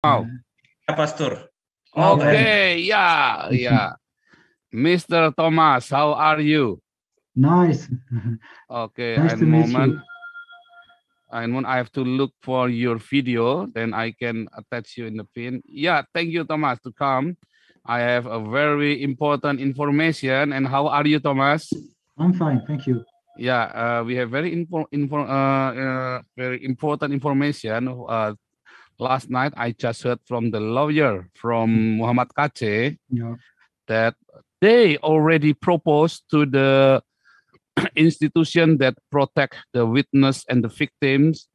Wow. Pastor. Okay, yeah. Mr. Thomas, how are you? Nice. Okay, Nice to meet you. and when I have to look for your video, then I can attach you in the pin. Yeah, thank you, Thomas, to come. I have a very important information. And how are you, Thomas? I'm fine, thank you. Yeah, we have very very important information. Last night, I just heard from the lawyer from Muhammad Kace Yeah. that they already proposed to the institution that protect the witness and the victims,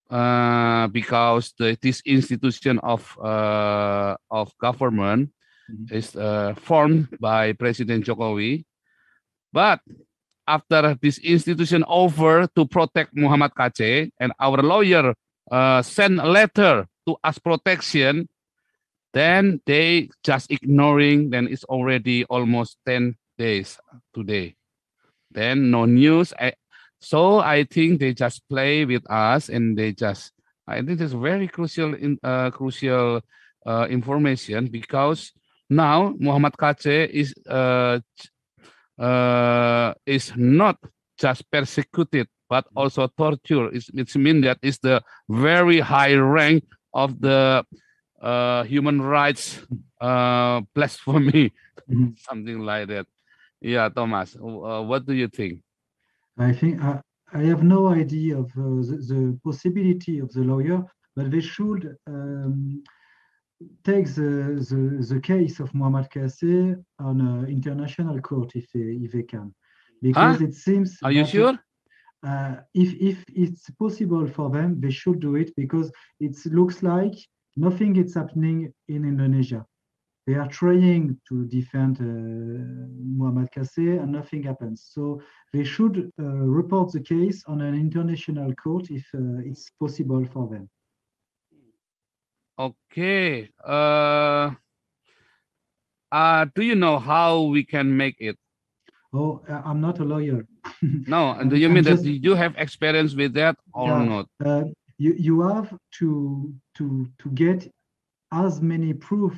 because this institution of government is formed by President Jokowi. But after this institution over to protect Muhammad Kace, and our lawyer sent a letter to ask protection, then they just ignoring. Then it's already almost 10 days today. Then no news. So I think they just play with us, and they just. I think it's very crucial information, because now Muhammad Kace is not just persecuted but also torture. It means that is the very high rank of the human rights blasphemy, something like that. Yeah, Thomas, what do you think? I think I have no idea of the possibility of the lawyer, but they should take the case of Muhammad Kace on an international court if they can, because it seems. Are you sure? If it's possible for them, they should do it, because it looks like nothing is happening in Indonesia. They are trying to defend Muhammad Kace and nothing happens. So they should report the case on an international court if it's possible for them. Okay. Do you know how we can make it? Oh, I'm not a lawyer. No, and do you mean that you have experience with that or not? You have to get as many proof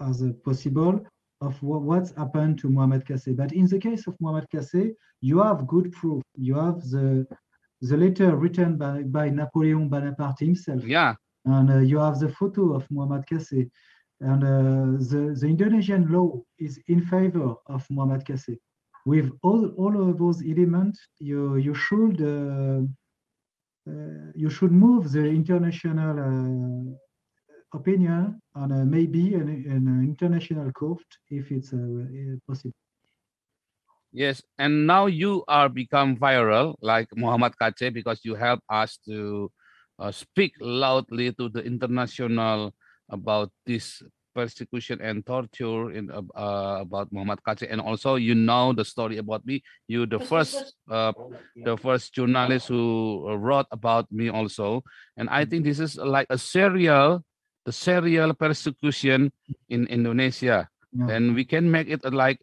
as possible of what's happened to Muhammad Kace. But in the case of Muhammad Kace, you have good proof. You have the letter written by Napoleon Bonaparte himself. Yeah. And you have the photo of Muhammad Kace. And the Indonesian law is in favor of Muhammad Kace. With all of those elements, you should move the international opinion on maybe an international court if it's possible. Yes, and now you are become viral like Muhammad Kace, because you help us to speak loudly to the international about this persecution and torture in about Muhammad Kace, and also you know the story about me. You the first journalist who wrote about me also, and I think this is like the serial persecution in Indonesia. Yeah. And we can make it like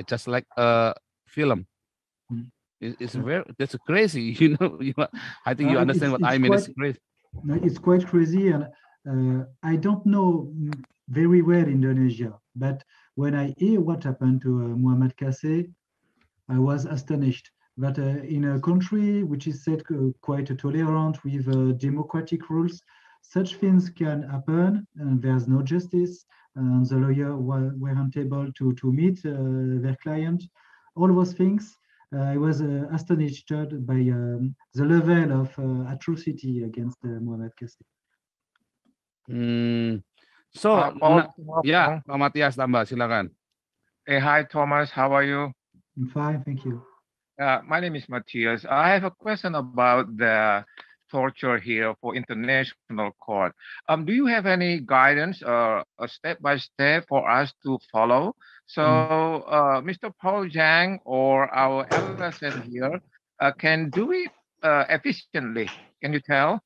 just like a film. It's that's crazy, you know. I think you understand what I mean. It's crazy. It's quite crazy, and I don't know very well Indonesia, but when I hear what happened to Muhammad Kace, I was astonished that in a country which is said quite tolerant with democratic rules, such things can happen, and there's no justice, and the lawyer weren't able to meet their client. All those things, I was astonished by the level of atrocity against Muhammad Kace. So, yeah, Pak Matias tambah, silakan. Hey, hi, Thomas. How are you? I'm fine, thank you. My name is Matthias. I have a question about the torture here for international court. Do you have any guidance or a step-by-step for us to follow? So, Mr. Paul Zhang or our LSN here can do it efficiently. Can you tell?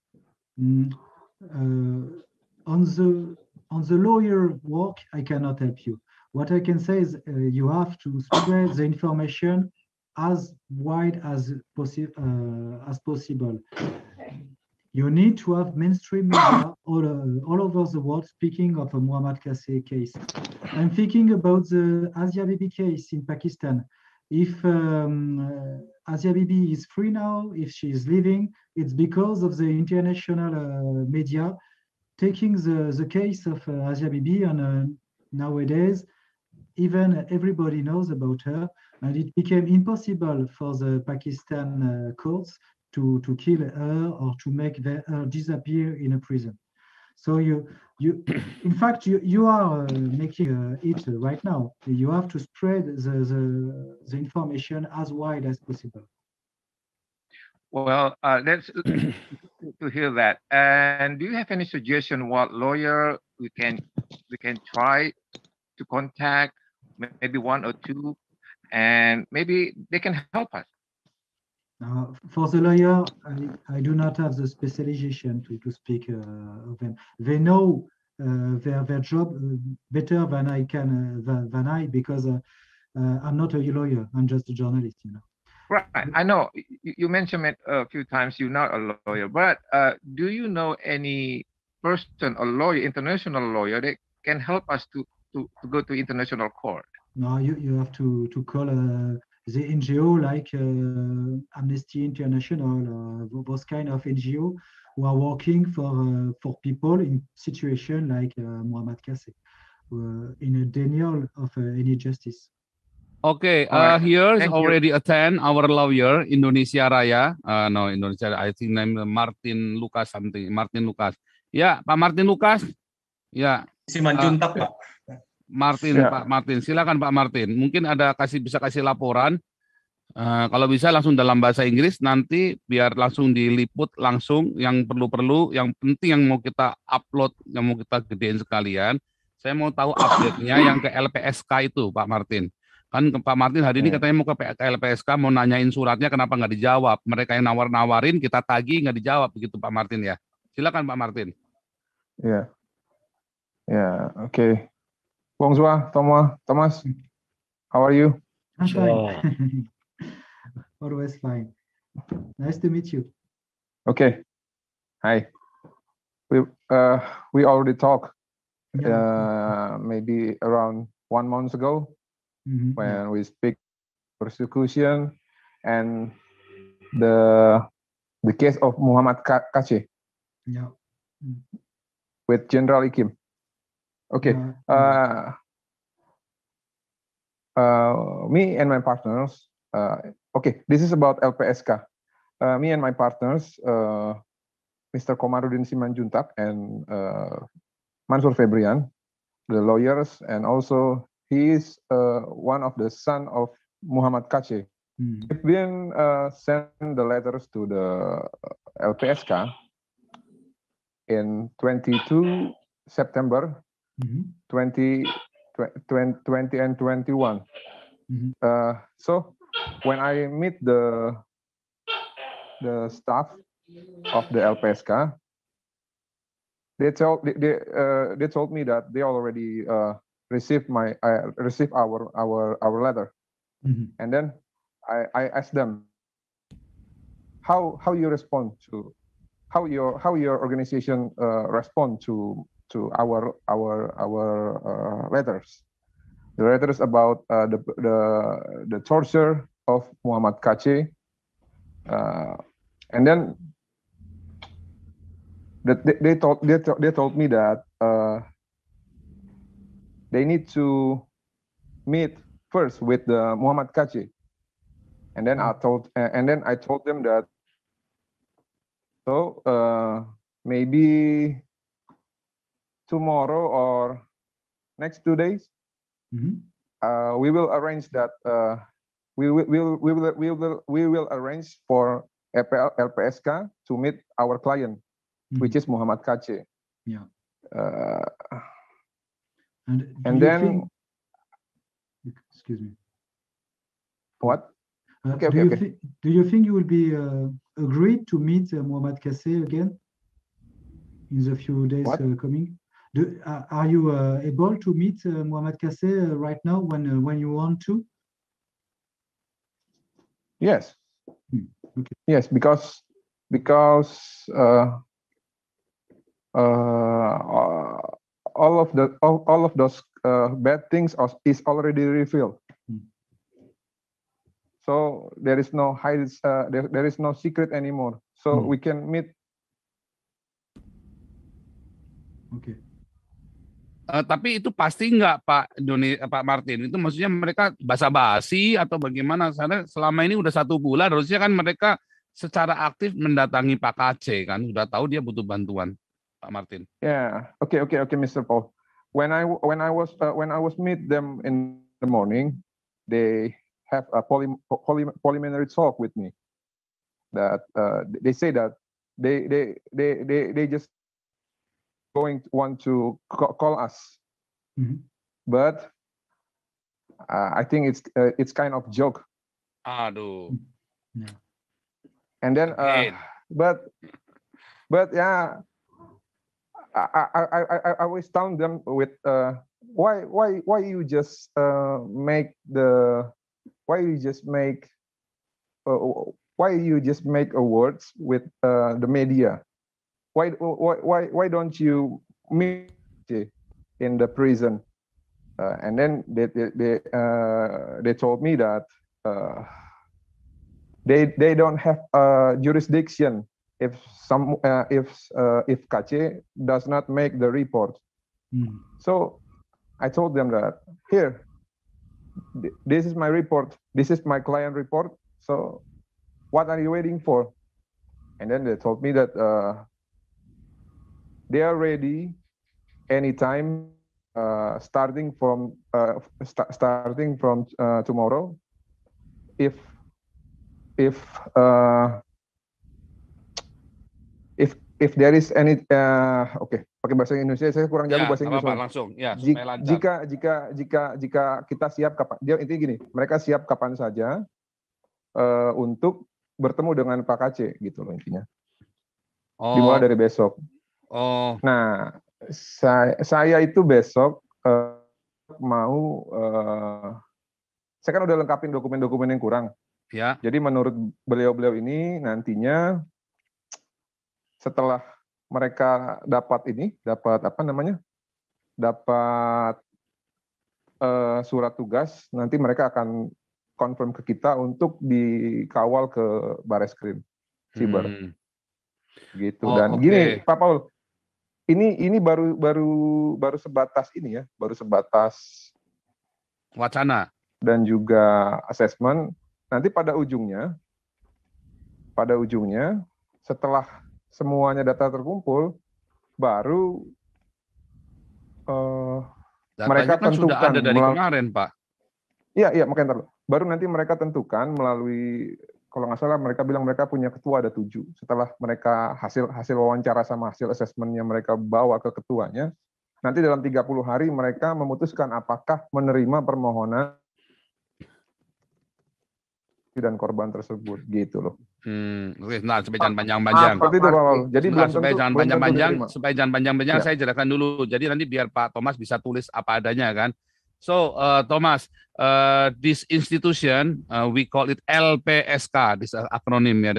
On the lawyer work, I cannot help you. What I can say is you have to spread the information as wide as possible. you need to have mainstream media all over the world speaking of a Muhammad Qassi case. I'm thinking about the Asia Bibi case in Pakistan. If Asia Bibi is free now, if she is living, it's because of the international media taking the case of Asia Bibi, and nowadays, even everybody knows about her, and it became impossible for the Pakistan courts to kill her or to make her disappear in a prison. So in fact, you are making it right now. You have to spread the information as wide as possible. Well, that's to hear that. And do you have any suggestion what lawyer we can try to contact? Maybe one or two, and maybe they can help us. For the lawyer, I do not have the specialization to speak of them. They know their job better than I can than I, because I'm not a lawyer. I'm just a journalist, you know. Right. I know you mentioned it a few times. You're not a lawyer, but do you know any person, a lawyer, international lawyer, that can help us to go to international court? No, you have to call the NGO like Amnesty International, those kind of NGO who are working for people in situation like Muhammad Qassi, in a denial of any justice. Okay, All right. here's Thank you. already attend our lawyer Indonesia Raya. No, Indonesia. I think name Martin Lucas something. Martin Lucas. Ya, Pak Martin Lucas. Ya. Simanjuntak, Pak. Martin, Ya. Pak Martin. Silakan Pak Martin. Mungkin ada bisa kasih laporan. Kalau bisa langsung dalam bahasa Inggris, nanti biar langsung diliput langsung yang perlu-perlu, yang penting yang mau kita upload, yang mau kita gedein sekalian. Saya mau tahu update-nya yang ke LPSK itu, Pak Martin. Kan Pak Martin hari ini katanya mau ke LPSK, mau nanyain suratnya kenapa nggak dijawab. Mereka yang nawarin, kita tagih nggak dijawab, begitu Pak Martin ya. Silakan Pak Martin. Yeah. Yeah. Okay. Bonsoir, Thomas. How are you? I'm fine. Always fine. Nice to meet you. Okay. Hi. We already talked maybe around 1 month ago. When we speak persecution and the case of Muhammad Qassi with General Ikim. Okay, me and my partners. Okay, this is about LPSK. Me and my partners, Mr. Komarudin Simanjuntak and Mansur Febrian, the lawyers, and also he is one of the son of Muhammad Qassi. We've been sent the letters to the LPSK in 22 September 2020 and 21. So when I meet the staff of the LPSK, they told me that they already received our letter, and then I asked them how you respond to how your organization respond to our letters, the letters about the torture of Muhammad Qassi, and then they told me that they need to meet first with the Muhammad Qassi, and then I told them that maybe tomorrow or next 2 days we will arrange that we will arrange for LPSK to meet our client, which is Muhammad Qassi. Yeah. And then, excuse me. What? Okay. Do you think you will be agreed to meet Muhammad Qassi again in the few days coming? Are you able to meet Muhammad Qassi right now when you want to? Yes. Okay. Yes, because all of those bad things is already revealed. So there is no there is no secret anymore. So we can meet. Okay. Tapi itu pasti nggak Pak Martin? Itu maksudnya mereka basa-basi atau bagaimana? Karena selama ini udah 1 bulan, harusnya kan mereka secara aktif mendatangi Pak KC kan, sudah tahu dia butuh bantuan, Pak Martin. Yeah, okay, Mr. Paul. When I was meet them in the morning, they have a preliminary talk with me. That they say that they just want to call us, but I think it's kind of joke. Aduh. Yeah. And then, but yeah, I always tell them with why you just make awards with the media. Why don't you meet in the prison? And then they told me that they don't have jurisdiction if KC does not make the report. So I told them that here, this is my report. This is my client report. So what are you waiting for? And then they told me that they are ready anytime, starting from tomorrow. If there is any pakai bahasa Indonesia, saya kurang jago bahasa Inggris. Langsung ya, supaya lancar. Jika kita siap kapan, dia intinya gini, mereka siap kapan saja untuk bertemu dengan Pak KC gitu loh intinya. Dimulai dari besok. Nah, saya itu besok saya kan udah lengkapin dokumen-dokumen yang kurang. Ya. Jadi menurut beliau-beliau ini nantinya setelah mereka dapat surat tugas, nanti mereka akan confirm ke kita untuk dikawal ke Bareskrim Siber. Gitu. Dan gini, Pak Paul, ini baru sebatas ini ya, baru sebatas wacana dan juga assessment. Nanti pada ujungnya setelah semuanya data terkumpul, baru mereka kan tentukan sudah ada dari kemarin, Pak. Iya, makanya baru nanti mereka tentukan melalui, kalau nggak salah mereka bilang mereka punya ketua ada 7. Setelah mereka hasil wawancara sama hasil asesmennya mereka bawa ke ketuanya, nanti dalam 30 hari mereka memutuskan apakah menerima permohonan dan korban tersebut, gitu loh. Nah, supaya jangan panjang-panjang. Seperti itu, Pak Paul. Jadi supaya jangan panjang-panjang, saya jelaskan dulu. Jadi nanti biar Pak Thomas bisa tulis apa adanya kan. So, Thomas, this institution, we call it LPSK. This is acronym. Yeah,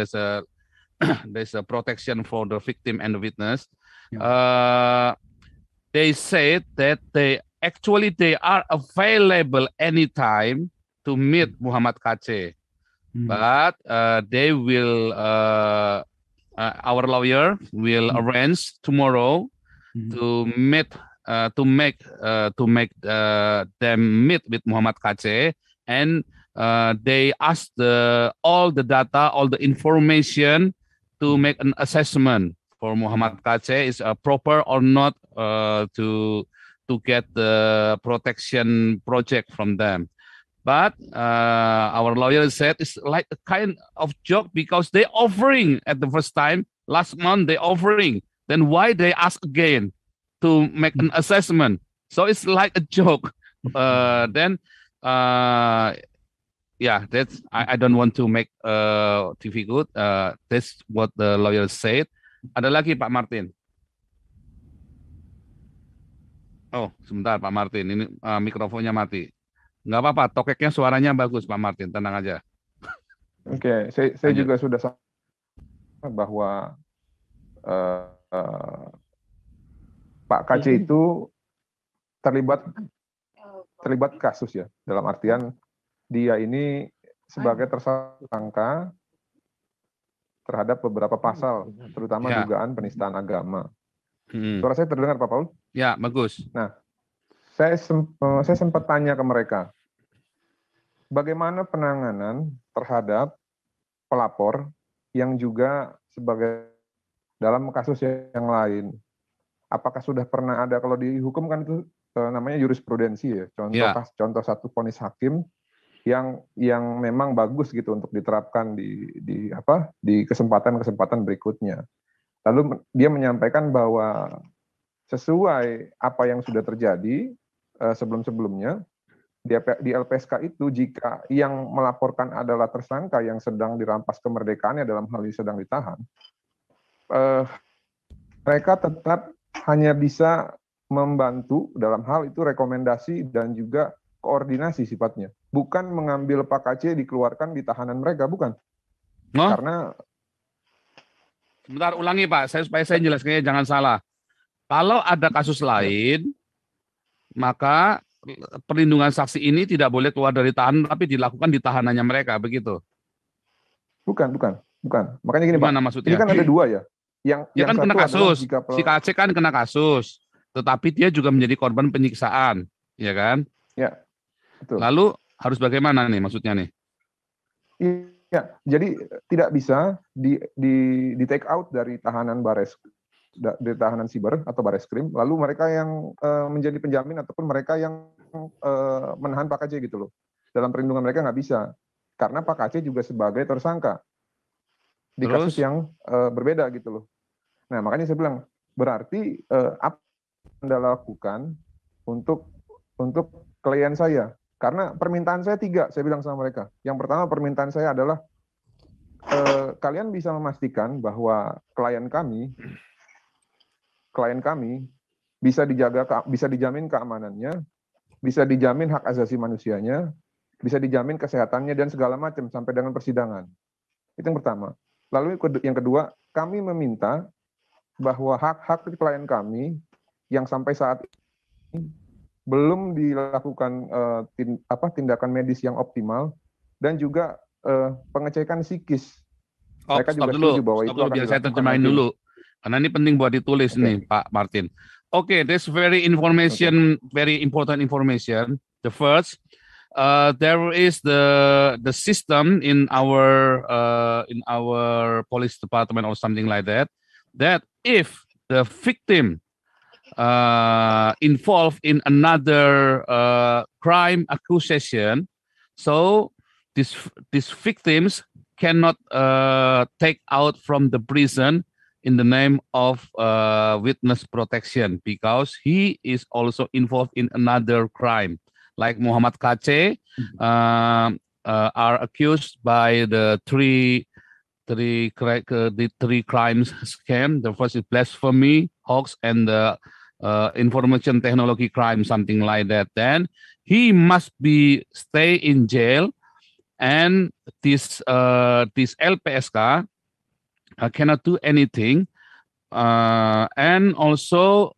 there's a protection for the victim and the witness. They said that they are available anytime to meet Muhammad KC, but they will. Our lawyer will arrange tomorrow to meet. To make them meet with Muhammad KC, and they ask all the data, all the information to make an assessment for Muhammad KC is proper or not to get the protection project from them. But our lawyer said it's like a kind of joke because they offering at the first time last month they offering, then why they ask again to make an assessment? So it's like a joke. Then that's I don't want to make TV good. That's what the lawyer said. Ada lagi Pak Martin. Oh, sebentar Pak Martin, ini mikrofonnya mati. Nggak apa-apa, tokeknya suaranya bagus Pak Martin, tenang aja. Oke, saya juga sudah bahwa Pak KC itu terlibat kasus ya, dalam artian dia ini sebagai tersangka terhadap beberapa pasal, terutama Ya. dugaan penistaan agama. Suara saya terdengar, Pak Paul? Ya, bagus. Nah, saya sempat tanya ke mereka, bagaimana penanganan terhadap pelapor yang juga sebagai dalam kasus yang lain? Apakah sudah pernah ada, kalau dihukum kan itu namanya jurisprudensi ya, contoh satu vonis hakim yang memang bagus gitu untuk diterapkan di kesempatan berikutnya. Lalu dia menyampaikan bahwa sesuai apa yang sudah terjadi sebelum-sebelumnya di LPSK itu, jika yang melaporkan adalah tersangka yang sedang dirampas kemerdekaannya, dalam hal ini sedang ditahan, mereka tetap hanya bisa membantu dalam hal itu rekomendasi dan juga koordinasi sifatnya, bukan mengambil Pak KC dikeluarkan di tahanan mereka, bukan. Karena sebentar, ulangi Pak, supaya saya jelaskannya jangan salah. Kalau ada kasus lain, maka perlindungan saksi ini tidak boleh keluar dari tahanan, tapi dilakukan di tahanannya mereka, begitu? Bukan. Makanya gini Gimana Pak, maksudnya? ini kan ada dua ya. Yang kan satu kena kasus. Si KC kan kena kasus, tetapi dia juga menjadi korban penyiksaan, ya kan? Ya, betul. Lalu harus bagaimana nih maksudnya nih? Iya, jadi tidak bisa di take out dari tahanan dari tahanan siber atau Bareskrim, lalu mereka yang menjadi penjamin ataupun mereka yang menahan Pak KC gitu loh. Dalam perlindungan mereka nggak bisa, karena Pak KC juga sebagai tersangka di kasus yang berbeda gitu loh. Nah, makanya saya bilang, berarti apa yang Anda lakukan untuk klien saya? Karena permintaan saya 3, saya bilang sama mereka. Yang pertama, permintaan saya adalah kalian bisa memastikan bahwa klien kami bisa dijamin keamanannya, bisa dijamin hak asasi manusianya, bisa dijamin kesehatannya dan segala macam sampai dengan persidangan. Itu yang pertama. Lalu yang kedua, kami meminta bahwa hak-hak klien kami yang sampai saat ini belum dilakukan tindakan medis yang optimal dan juga pengecekan psikis. Mereka juga setuju bahwa itu akan biar saya dilakukan terjemahin nanti. dulu. Karena ini penting buat ditulis nih, Pak Martin. Okay, this very important information. The first, there is the system in our police department or something like that. That if the victim involved in another crime accusation, so these victims cannot take out from the prison in the name of witness protection because he is also involved in another crime. Like Muhammad KC are accused by the three crimes scam. The first is blasphemy, hoax, and the information technology crime, something like that. Then he must be stay in jail, and this LPSK cannot do anything, and also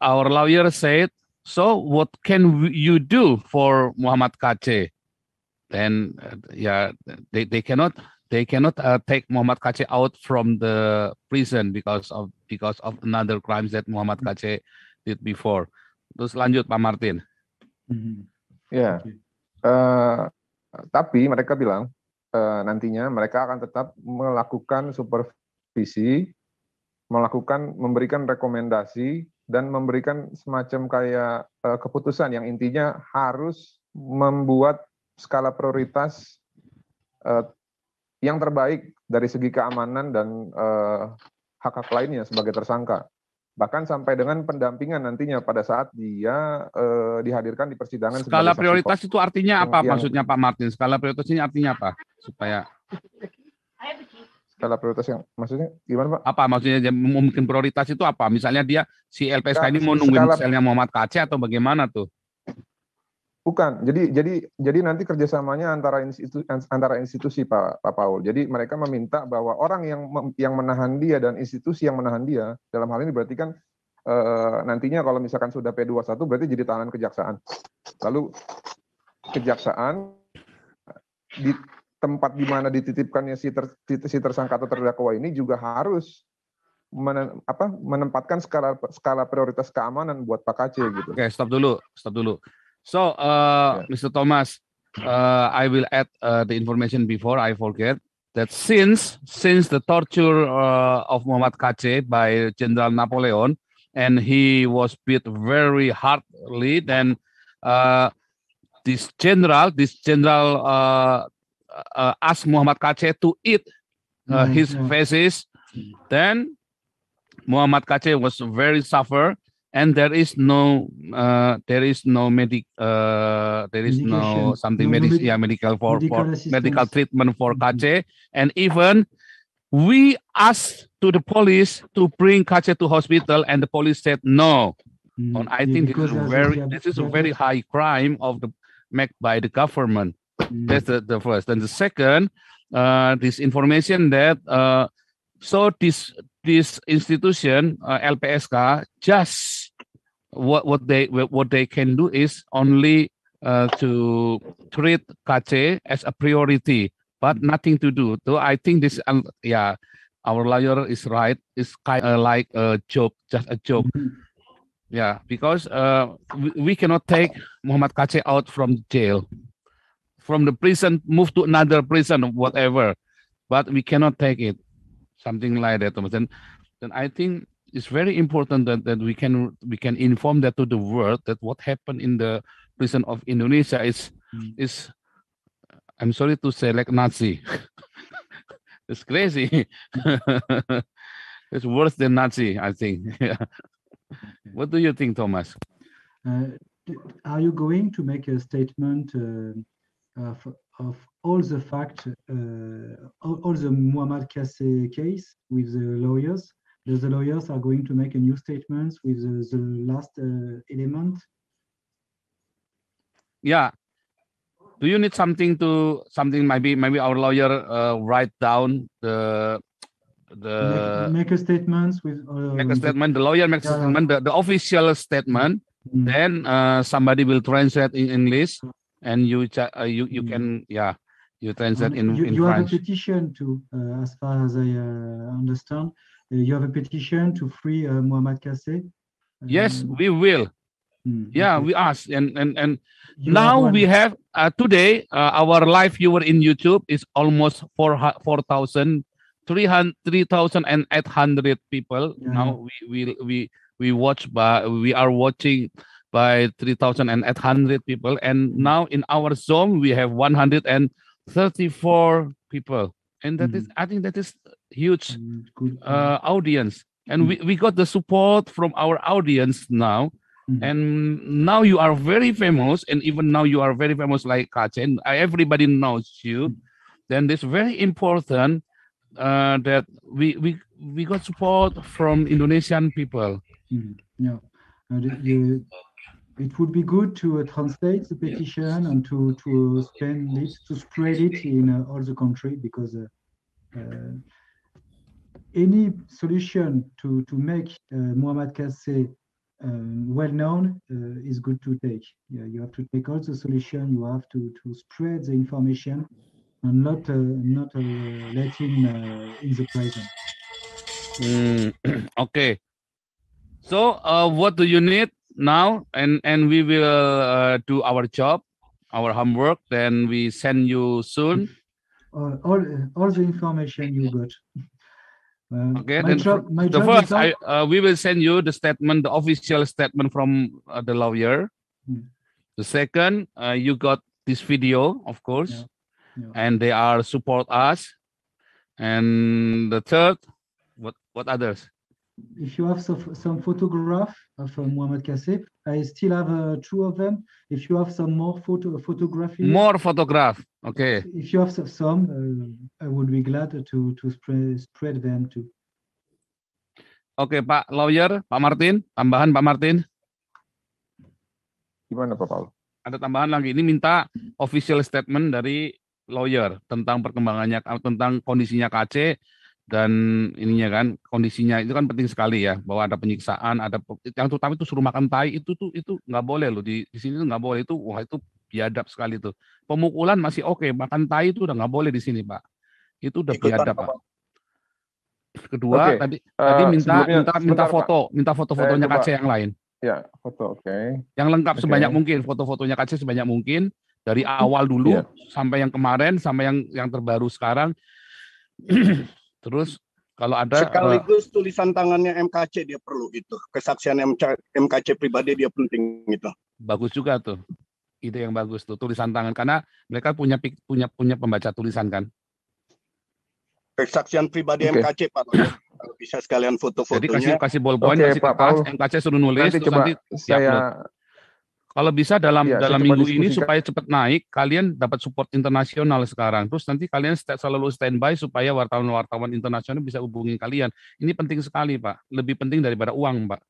our lawyer said, so what can you do for Muhammad KC? Then they cannot take Muhammad KC out from the prison because of another crimes that Muhammad KC did before. Terus lanjut Pak Martin. Ya, tapi mereka bilang nantinya mereka akan tetap melakukan supervisi, memberikan rekomendasi dan memberikan semacam kayak keputusan yang intinya harus membuat skala prioritas yang terbaik dari segi keamanan dan hak-hak lainnya sebagai tersangka. Bahkan sampai dengan pendampingan nantinya pada saat dia dihadirkan di persidangan. Skala prioritas itu artinya apa maksudnya Pak Martin? Skala prioritas ini artinya apa? Supaya skala prioritas yang maksudnya gimana Pak? Apa maksudnya mungkin prioritas itu apa? Misalnya dia si LPSK ini mau nungguin selnya Muhammad KC atau bagaimana tuh? Bukan. Jadi nanti kerjasamanya antara institusi Pak Paul. Jadi mereka meminta bahwa orang yang menahan dia dan institusi yang menahan dia, dalam hal ini berarti kan nantinya kalau misalkan sudah P21 berarti jadi tahanan kejaksaan. Lalu kejaksaan di tempat di mana dititipkannya si tersangka atau terdakwa ini juga harus menempatkan skala prioritas keamanan buat Pak Kacé gitu. Oke, stop dulu. So, Mr. Thomas, I will add the information before I forget that since the torture of Muhammad Kacé by General Napoleon, and he was beat very hardly, then this general asked Muhammad Kacé to eat his feces. Then Muhammad Kacé was very suffer. And there is no medical treatment for Kacé, and even we asked to the police to bring Kacé to hospital, and the police said no. And I think this is a very high crime made by the government. That's the first. And the second, this information that so this institution LPSK just what they can do is only to treat Kacé as a priority, but nothing to do. So I think this our lawyer is right. It's kind of like a joke, just a joke. Yeah, because we cannot take Muhammad Kacé out from jail, from the prison, move to another prison, whatever. But we cannot take it. Something like that, Thomas. And I think it's very important that we can inform that to the world that what happened in the prison of Indonesia is I'm sorry to say, like Nazi. It's crazy. It's worse than Nazi, I think. What do you think, Thomas? Are you going to make a statement of all the facts, all the Muhammad Kacé case with the lawyers? The lawyers are going to make a new statement with the last element? Yeah. Do you need something maybe our lawyer write down make a statement with make a statement, the lawyer makes a statement, the official statement, then somebody will translate in English, and you can you translate in you French. have a petition to as far as I understand, you have a petition to free Muhammad Kacé. Yes, we will. Yeah, okay. we asked, and now we have today our live viewer in YouTube is almost 3,800 people. Now we watch by we are watching by 3,800 people, and now in our Zoom we have 134 people, and that is, I think that is huge audience, and we got the support from our audience now. And now you are very famous, and even now you are very famous like Kacé, and everybody knows you. Then it's very important that we got support from Indonesian people. Yeah, it would be good to translate the petition and to spread it in all the country, because any solution to make Muhammad Kacé well known is good to take. Yeah, you have to take all the solution. You have to spread the information and not let him in the prison. Okay. So what do you need now? And we will do our job, our homework. Then we send you soon. All the information you got. Okay, then the first, we will send you the statement, the official statement from the lawyer. The second, you got this video, of course, and they are support us. And the third, what others? If you have some photograph of Muhammad Kacé, I still have 2 of them. If you have some more photography. More photograph, okay. If you have some, I would be glad to spread them too. Oke, Pak Lawyer, Pak Martin, tambahan Pak Martin. Gimana Pak Paul? ada tambahan lagi. Ini minta official statement dari lawyer tentang perkembangannya, tentang kondisinya KC dan ininya kan, kondisinya itu kan penting sekali ya, bahwa ada penyiksaan, ada yang terutama itu suruh makan tai itu nggak boleh loh di sini tuh nggak boleh itu, wah itu biadab sekali tuh. Pemukulan masih oke, makan tai itu udah nggak boleh di sini Pak. Itu udah Ikutan, biadab Pak. Pak. Kedua, Oke, tadi minta sebentar, Pak. minta foto-fotonya Saya coba- KC yang lain. Ya, foto, oke. Yang lengkap Oke. sebanyak mungkin, foto-fotonya KC sebanyak mungkin dari awal dulu Iya. sampai yang kemarin sampai yang terbaru sekarang. Terus kalau ada Sekaligus tulisan tangannya MKC dia perlu itu. Kesaksian MKC pribadi dia penting itu. bagus juga tuh. Ide yang bagus tuh, tulisan tangan, karena mereka punya pembaca tulisan kan. Kesaksian pribadi Oke. MKC Pak. Kalau bisa sekalian Jadi foto-fotonya. kasih ballpoint, Oke, kasih Pak kertas, Paul. MKC suruh nulis, Nanti terus coba nanti diupload. Kalau bisa dalam Ya, saya coba minggu ini diskusikan. supaya cepat naik, kalian dapat support internasional sekarang. Terus nanti kalian selalu standby supaya wartawan-wartawan internasional bisa hubungi kalian. Ini penting sekali, Pak. Lebih penting daripada uang, Pak.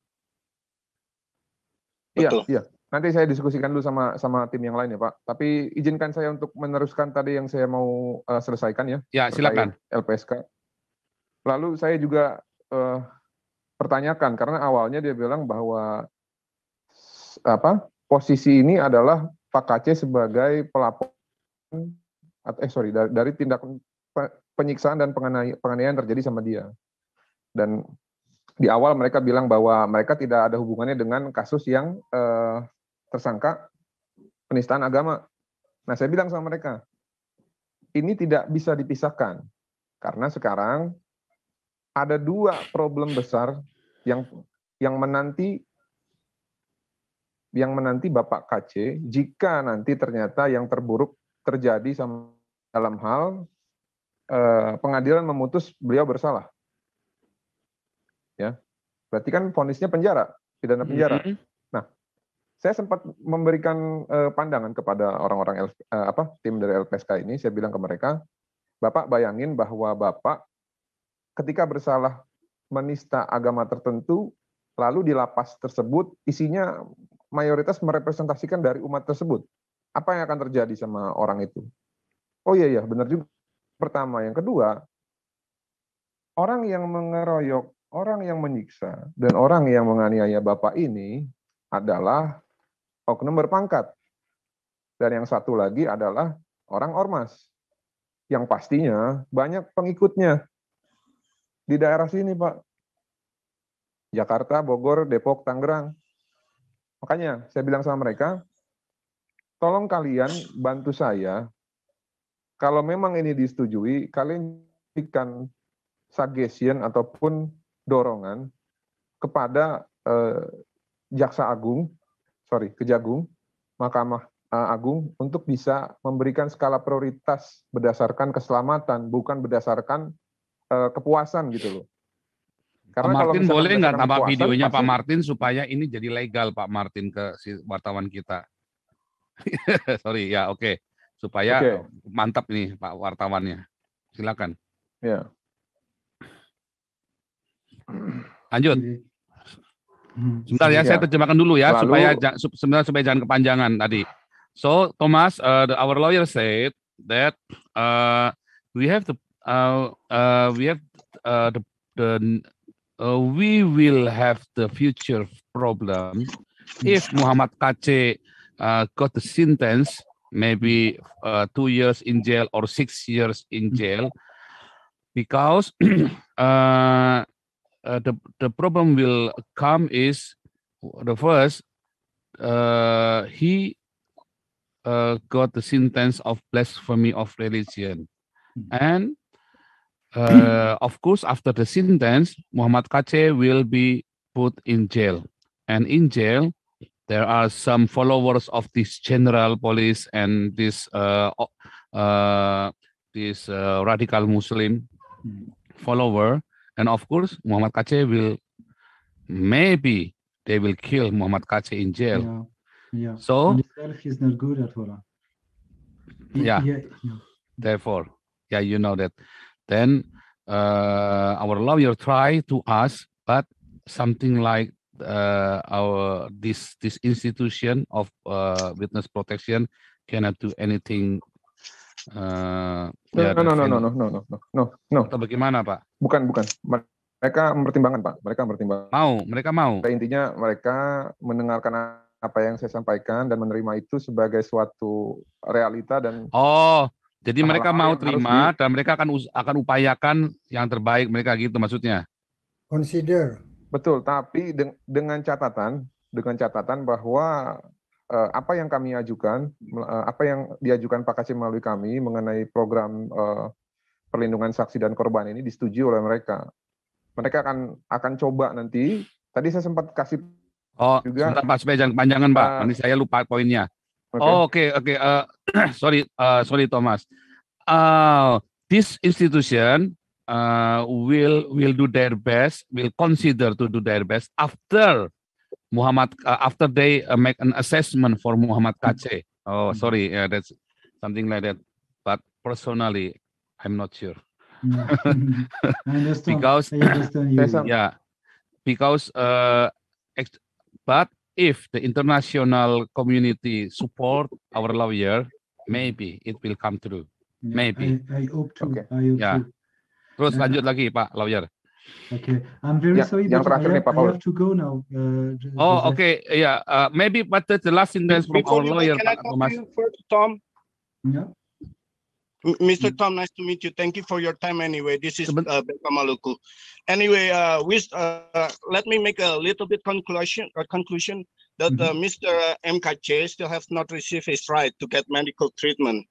Iya, Betul. iya. Nanti saya diskusikan dulu sama tim yang lain ya, Pak. Tapi izinkan saya untuk meneruskan tadi yang saya mau selesaikan ya. Ya, terkait silakan. LPSK. Lalu saya juga pertanyakan karena awalnya dia bilang bahwa posisi ini adalah Pak KC sebagai pelapor dari tindak penyiksaan dan penganiayaan terjadi sama dia. Dan di awal mereka bilang bahwa mereka tidak ada hubungannya dengan kasus yang tersangka penistaan agama. Nah, saya bilang sama mereka, ini tidak bisa dipisahkan karena sekarang ada dua problem besar yang menanti Bapak KC jika nanti ternyata yang terburuk terjadi dalam hal pengadilan memutus beliau bersalah. Ya, berarti kan vonisnya penjara, pidana penjara. Nah, saya sempat memberikan pandangan kepada orang-orang tim dari LPSK ini. Saya bilang ke mereka, Bapak bayangin bahwa Bapak ketika bersalah menista agama tertentu, lalu di lapas tersebut isinya mayoritas merepresentasikan dari umat tersebut. Apa yang akan terjadi sama orang itu? Oh iya, benar juga. Pertama, yang kedua, orang yang mengeroyok, orang yang menyiksa, dan orang yang menganiaya Bapak ini adalah oknum berpangkat. Dan yang satu lagi adalah orang ormas, yang pastinya banyak pengikutnya di daerah sini, Pak. Jakarta, Bogor, Depok, Tangerang. Makanya saya bilang sama mereka, tolong kalian bantu saya, kalau memang ini disetujui, kalian berikan suggestion ataupun dorongan kepada Kejagung, Mahkamah Agung untuk bisa memberikan skala prioritas berdasarkan keselamatan, bukan berdasarkan kepuasan gitu loh. Pak Martin boleh nggak tambah kepuasan, videonya pasti- Pak Martin supaya ini jadi legal Pak Martin ke si wartawan kita. Sorry ya, oke. Supaya Oke. mantap nih Pak wartawannya. Silakan. Ya. Lanjut. Sebentar ya, Ya. saya terjemahkan dulu ya Lalu- supaya jangan kepanjangan tadi. So Thomas, our lawyer said that we will have the future problem if Muhammad KC got the sentence, maybe 2 years in jail or 6 years in jail, because the problem will come is the first he got the sentence of blasphemy of religion, and of course after the sentence Muhammad KC will be put in jail, and in jail there are some followers of this general police and this radical Muslim follower. And of course, Muhammad KC maybe they will kill Muhammad KC in jail. Yeah. So, On himself, he's not good at all. Yeah. therefore, yeah, you know that. Then our lawyer try to ask, but something like this institution of witness protection cannot do anything. No. Atau bagaimana, Pak? Bukan. Mereka mempertimbangkan, Pak. Mereka mau. Intinya mereka mendengarkan apa yang saya sampaikan dan menerima itu sebagai suatu realita dan. Oh, jadi mereka hal-hal mau yang terima dan mereka akan upayakan yang terbaik mereka gitu maksudnya. Consider. Betul, tapi dengan catatan bahwa apa yang kami ajukan, apa yang diajukan Pak Kacem melalui kami mengenai program perlindungan saksi dan korban ini disetujui oleh mereka. Mereka akan coba nanti. Tadi saya sempat kasih juga. Sebentar Pak, supaya jangan kepanjangan Pak. Nanti saya lupa poinnya. Oke. Sorry Thomas. This institution will do their best, will consider to do their best after after they make an assessment for Muhammad Kaceh. Oh, sorry, that's something like that. But personally, I'm not sure. I understand. Because I understand you. But if the international community support our lawyer, maybe it will come through. Maybe. I hope to. Okay. I hope to. Terus lanjut lagi Pak Lawyer. Okay, I'm very sorry, but I have to go now. Okay, yeah. Maybe, but the last sentence from our lawyer, Pak Thomas. Tom. Yeah. Mr. Tom, nice to meet you. Thank you for your time anyway. This is Beka Maluku. Anyway, let me make a little bit conclusion that Mr. MKC still have not received his right to get medical treatment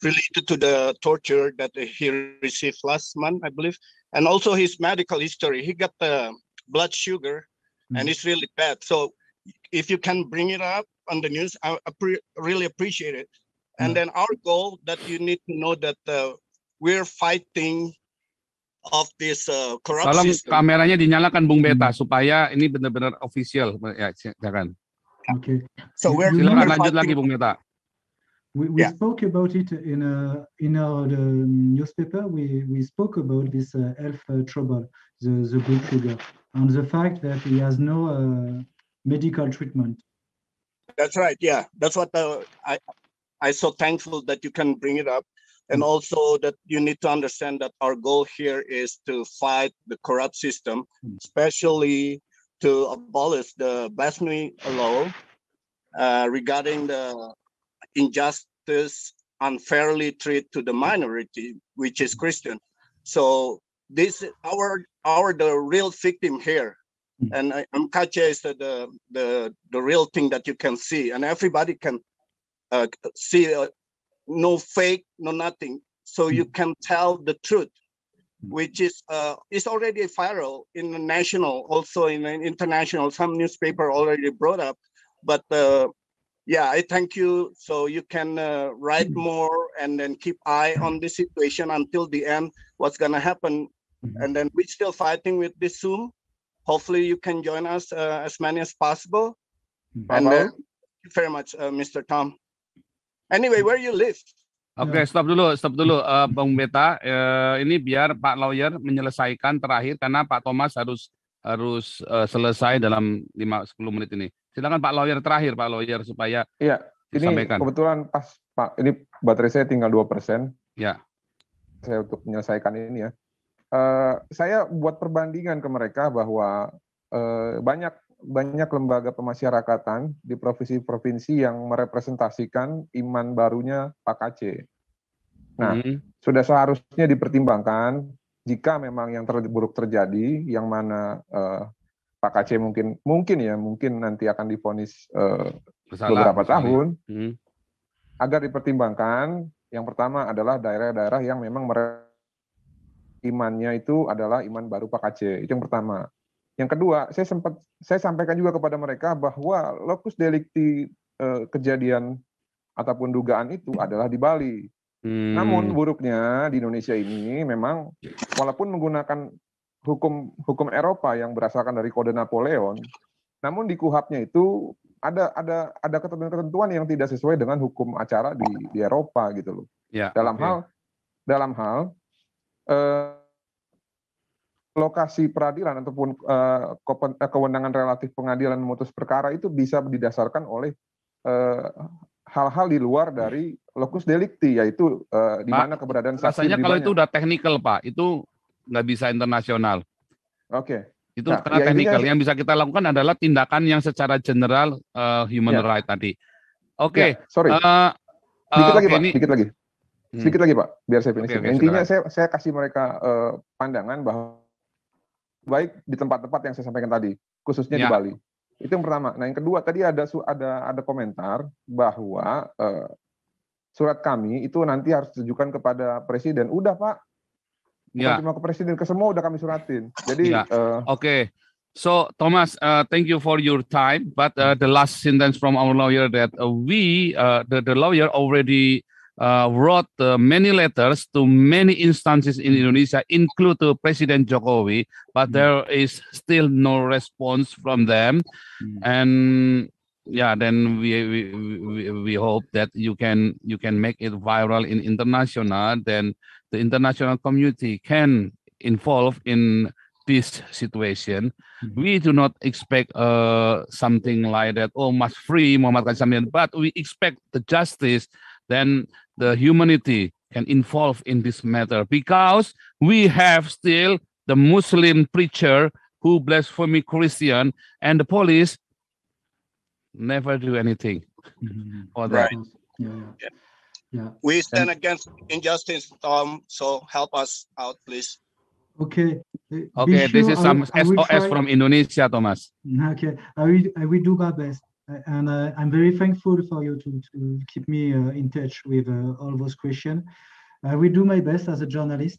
related to the torture that he received last month, I believe. And also his medical history. He got the blood sugar and it's really bad. So if you can bring it up on the news, I really appreciate it. And then our goal that you need to know that we're fighting of this corrupt Tolong system. kameranya dinyalakan Bung Beta supaya ini benar-benar official. Ya, silakan. Okay. So we're Silakan lanjut lagi Bung Beta. We spoke about it in our newspaper. We spoke about this health trouble, the blood sugar, and the fact that he has no medical treatment. That's right. Yeah, that's what I'm so thankful that you can bring it up. And also that you need to understand that our goal here is to fight the corrupt system, especially to abolish the blasphemy law regarding the injustice unfairly treat to the minority, which is Christian. So this our the real victim here. And MKC is the real thing that you can see, and everybody can see no fake, no nothing. So you can tell the truth, which is already viral in the national, also in an international. Some newspaper already brought up, but yeah, I thank you. So you can write more and then keep eye on this situation until the end. What's gonna happen, and then we're still fighting with this Zoom. Hopefully you can join us as many as possible. And thank you very much, Mr. Tom. Anyway, where you live? Oke, stop dulu, Bung Beta. Ini biar Pak Lawyer menyelesaikan terakhir karena Pak Thomas harus selesai dalam 5-10 menit ini. Silakan Pak Lawyer terakhir, Pak Lawyer, supaya disampaikan. Ini kebetulan pas Pak, ini baterai saya tinggal 2%. Ya. Saya untuk menyelesaikan ini ya. Saya buat perbandingan ke mereka bahwa banyak lembaga pemasyarakatan di provinsi-provinsi yang merepresentasikan iman barunya Pak Kaceh. Nah, sudah seharusnya dipertimbangkan jika memang yang terburuk terjadi, yang mana Pak Kaceh mungkin nanti akan divonis beberapa tahun, agar dipertimbangkan. Yang pertama adalah daerah-daerah yang memang imannya itu adalah iman baru Pak Kaceh. Itu yang pertama. Yang kedua, saya sampaikan juga kepada mereka bahwa lokus delikti kejadian ataupun dugaan itu adalah di Bali. Namun buruknya di Indonesia ini memang walaupun menggunakan hukum Eropa yang berdasarkan dari Kode Napoleon, namun di KUHP-nya itu ada ketentuan yang tidak sesuai dengan hukum acara di Eropa gitu loh. Ya, dalam hal lokasi peradilan ataupun kewenangan relatif pengadilan memutus perkara itu bisa didasarkan oleh hal-hal di luar dari locus delicti, yaitu di Pak, mana keberadaan saksi rasanya lebih kalau banyak. itu udah technical, Pak, itu nggak bisa internasional. Oke. Itu Nah, karena ya intinya- technical. Yang bisa kita lakukan adalah tindakan yang secara general human Ya. right tadi. Oke. Ya, sorry. Dikit lagi, Pak. Dikit lagi. Sedikit lagi, Pak, biar saya finish. Oke, Intinya silakan. saya kasih mereka pandangan bahwa baik di tempat-tempat yang saya sampaikan tadi, khususnya di Ya. Bali. Itu yang pertama. Nah, yang kedua tadi ada komentar bahwa surat kami itu nanti harus ditujukan kepada presiden. Udah, Pak. Bukan Ya. cuma ke presiden, ke semua udah kami suratin. Jadi Ya. Okay. So Thomas, thank you for your time. But the last sentence from our lawyer that the lawyer already wrote many letters to many instances in Indonesia, include to President Jokowi, but there is still no response from them. And yeah, then we hope that you can make it viral in international. Then the international community can involve in this situation. We do not expect something like that. Oh, must free Muhammad Kashmir, but we expect the justice. Then the humanity can involve in this matter, because we have still the Muslim preacher who blasphemy Christian, and the police never do anything for that. Right. Yeah. We stand against injustice, Tom. So help us out, please. Okay. Okay, this is some I will SOS try. from Indonesia, Thomas. Okay, I will do my best, and I'm very thankful for you to keep me in touch with all those questions. I will do my best as a journalist,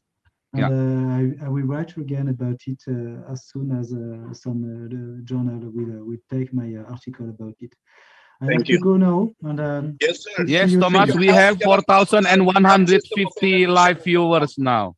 and I will write again about it as soon as the journal will take my article about it. I have to go now, and Yes, sir. Yes, see you Thomas, soon. we have 4,150 live viewers now.